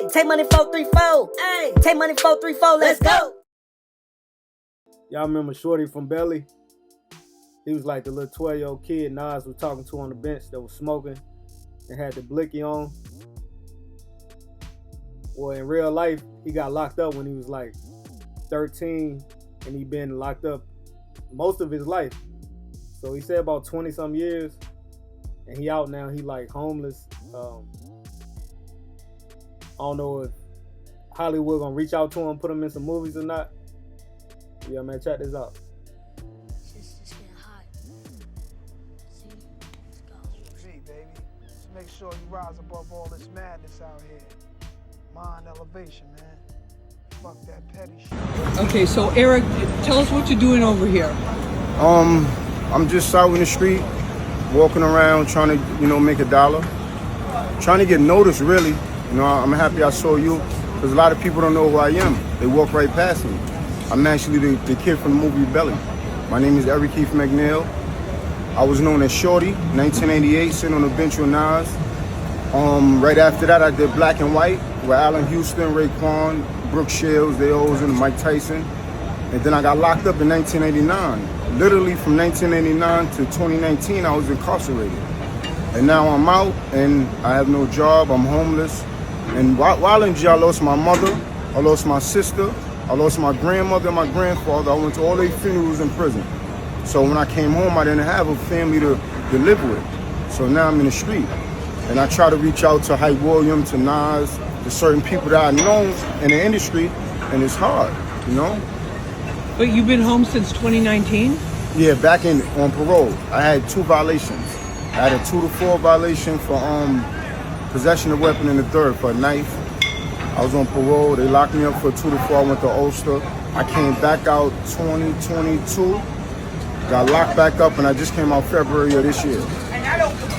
Ayy, take money 434. Ayy, take money 434. Let's go. Y'all remember Shorty from Belly? He was like the little 12-year-old kid Nas was talking to on the bench that was smoking and had the blicky on. Well, in real life, he got locked up when he was like 13, and he been locked up most of his life. So he said about 20-some years, and he out now. He like homeless. I don't know if Hollywood gonna reach out to him, put him in some movies or not. Yeah, man, check this out. It's getting hot. See? Let's go. See, baby. Just make sure you rise above all this madness out here. Mind elevation, man. Fuck that petty shit. Okay, so Eric, tell us what you're doing over here. I'm just out in the street, walking around, trying to, make a dollar. Trying to get noticed, really. I'm happy I saw you, because a lot of people don't know who I am. They walk right past me. I'm actually the kid from the movie Belly. My name is Eric Mcneil. I was known as Shorty, 1988, sitting on the bench with Nas. Right after that, I did Black and White with Allen Houston, Raekwon, Brooke Shields, they all was in Mike Tyson. And then I got locked up in 1989. Literally from 1989 to 2019, I was incarcerated. And now I'm out and I have no job, I'm homeless. And while in jail, I lost my mother, I lost my sister, I lost my grandmother and my grandfather. I went to all their funerals in prison. So when I came home, I didn't have a family to live with. So now I'm in the street. And I try to reach out to Hype Williams, to Nas, to certain people that I know in the industry, and it's hard, But you've been home since 2019? Yeah, back on parole. I had 2 violations. I had a 2 to 4 violation for possession of weapon in the 3rd for a knife. I was on parole. They locked me up for 2 to 4. I went to Ulster. I came back out 2022. Got locked back up, and I just came out February of this year.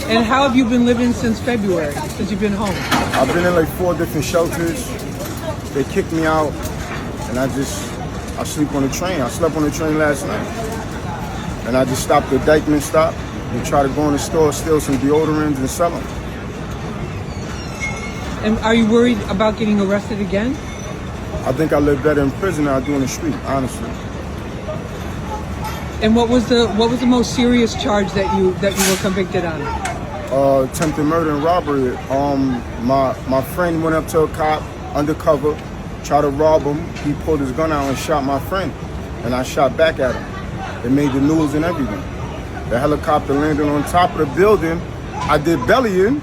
And how have you been living since February, since you've been home? I've been in like 4 different shelters. They kicked me out, and I sleep on the train. I slept on the train last night. And I just stopped at Dykeman stop and try to go in the store, steal some deodorants and sell them. And are you worried about getting arrested again? I think I live better in prison than I do in the street, honestly. And what was the most serious charge that you were convicted on? Attempted murder and robbery. My friend went up to a cop undercover, tried to rob him. He pulled his gun out and shot my friend, and I shot back at him. It made the news and everything. The helicopter landed on top of the building. I did belly in,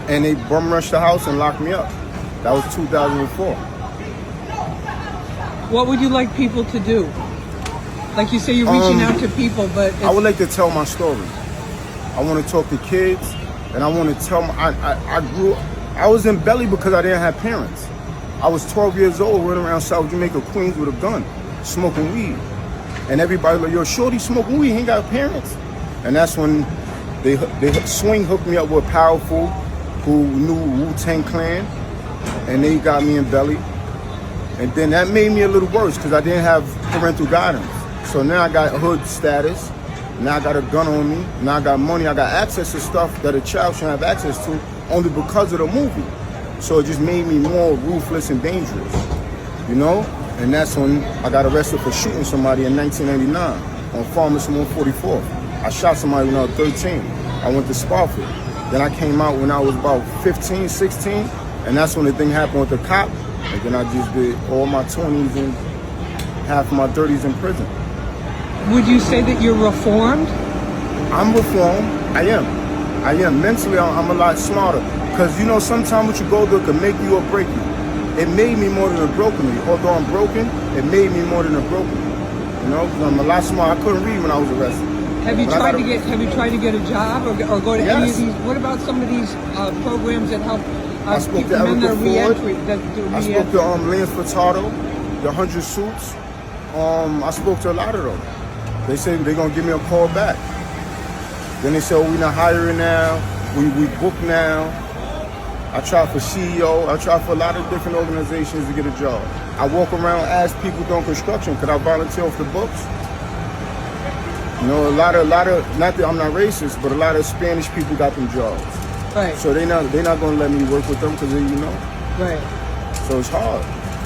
and they bum rushed the house and locked me up. That was 2004. What would you like people to do? Like you say, you're reaching out to people, but I would like to tell my story. I want to talk to kids, and I want to tell them I was in belly because I didn't have parents. I was 12 years old, running around South Jamaica, Queens with a gun, smoking weed. And everybody like, yo, Shorty smoking weed, he ain't got parents. And that's when they Swing hooked me up with Powerful, who knew Wu-Tang Clan, and they got me in belly. And then that made me a little worse because I didn't have parental guidance. So now I got hood status, now I got a gun on me, now I got money, I got access to stuff that a child shouldn't have access to only because of the movie. So it just made me more ruthless and dangerous, And that's when I got arrested for shooting somebody in 1989 on Farmers 144th. I shot somebody when I was 13. I went to Spofford. Then I came out when I was about 15, 16, and that's when the thing happened with the cop. And then I just did all my 20s and half of my 30s in prison. would you say that you're reformed? I'm reformed. I am. Mentally, I'm a lot smarter. Because, sometimes what you go through can make you or break you. It made me more than it broken me. Although I'm broken, it made me more than it broke me. Because I'm a lot smarter. I couldn't read when I was arrested. Have you tried to get a job or go to any of these? What about some of these programs that help I spoke to Erica Ford. I spoke to Lance Furtado, the 100 Suits. I spoke to a lot of them. They said they're gonna give me a call back. Then they said, we're not hiring now. We book now. I tried for CEO. I tried for a lot of different organizations to get a job. I walk around, ask people doing construction, could I volunteer off the books? A lot of, not that I'm not racist, but a lot of Spanish people got them jobs. Right. So they're not gonna let me work with them because Right. So it's hard.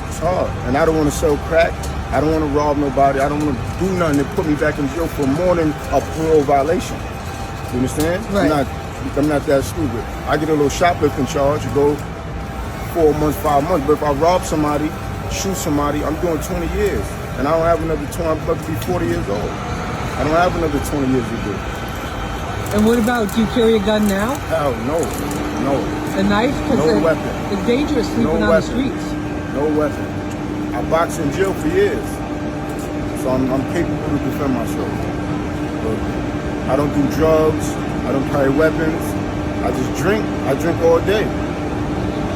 It's hard. And I don't want to sell crack. I don't want to rob nobody. I don't want to do nothing that put me back in jail for more than a parole violation. You understand? Right. I'm not that stupid. I get a little shoplifting charge, go 4 months, 5 months. But if I rob somebody, shoot somebody, I'm doing 20 years. And I don't have another 20, I'm about to be 40 years old. I don't have another 20 years to do. And what about, do you carry a gun now? Hell no, no. A knife? No weapon. It's dangerous sleeping on the streets. No weapon. I boxed in jail for years. So I'm capable to defend myself. But I don't do drugs. I don't carry weapons. I just drink. I drink all day.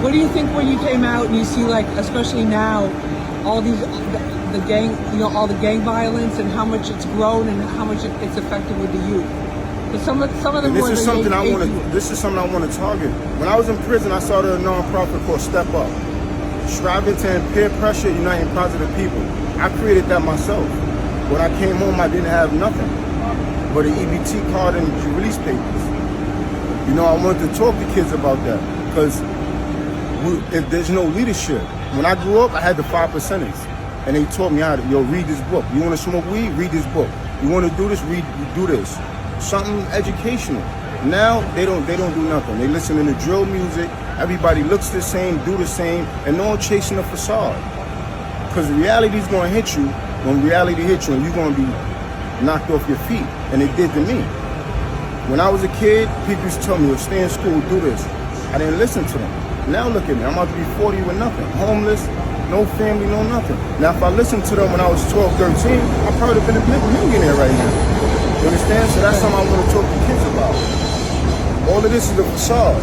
What do you think when you came out and you see, like, especially now, all these, the gang, you know, all the gang violence and how much it's grown and how much it's affected with the youth? But some of them. This is something I want to. This is something I want to target. When I was in prison, I started a non-profit called Step Up, striving to end peer pressure, uniting positive people. I created that myself. When I came home, I didn't have nothing but an EBT card and release papers. You know, I wanted to talk to kids about that because if there's no leadership. When I grew up, I had the 5%ers, and they taught me how to, read this book. You want to smoke weed? Read this book. You want to do this? Do this. Something educational. Now they don't do nothing. They listen to drill music. Everybody looks the same, do the same, and no one chasing a facade. Because reality's going to hit you. When reality hits you, and you're going to be knocked off your feet. And it did to me. When I was a kid, people used to tell me, stay in school, do this. I didn't listen to them. Now look at me, I'm about to be 40 with nothing. Homeless, no family, no nothing. Now if I listened to them when I was 12, 13, I probably would have been a millionaire right now. You understand? So that's something I want to talk to kids about. All of this is a facade.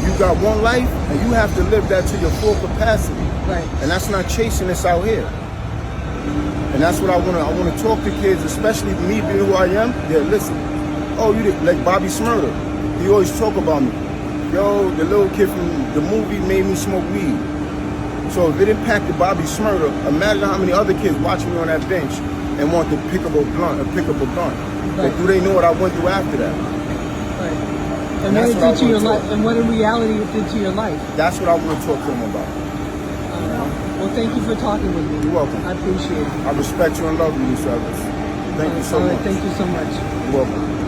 You got one life, and you have to live that to your full capacity. Right. And that's not chasing this out here. And that's what I want to talk to kids, especially me being who I am. Yeah, listen. Oh, you did, like Bobby Smurda. He always talk about me. Yo, the little kid from the movie made me smoke weed. So if it impacted Bobby Smurda, imagine how many other kids watching me on that bench and want to pick up a gun. Right. Like, do they know what I went through after that? Right. And what it did to your life, and what in reality it did to your life. That's what I want to talk to them about. Well, thank you for talking with me. You're welcome. I appreciate it. I respect you and love you, Celebs. Thank you so much. Thank you so much. You're welcome.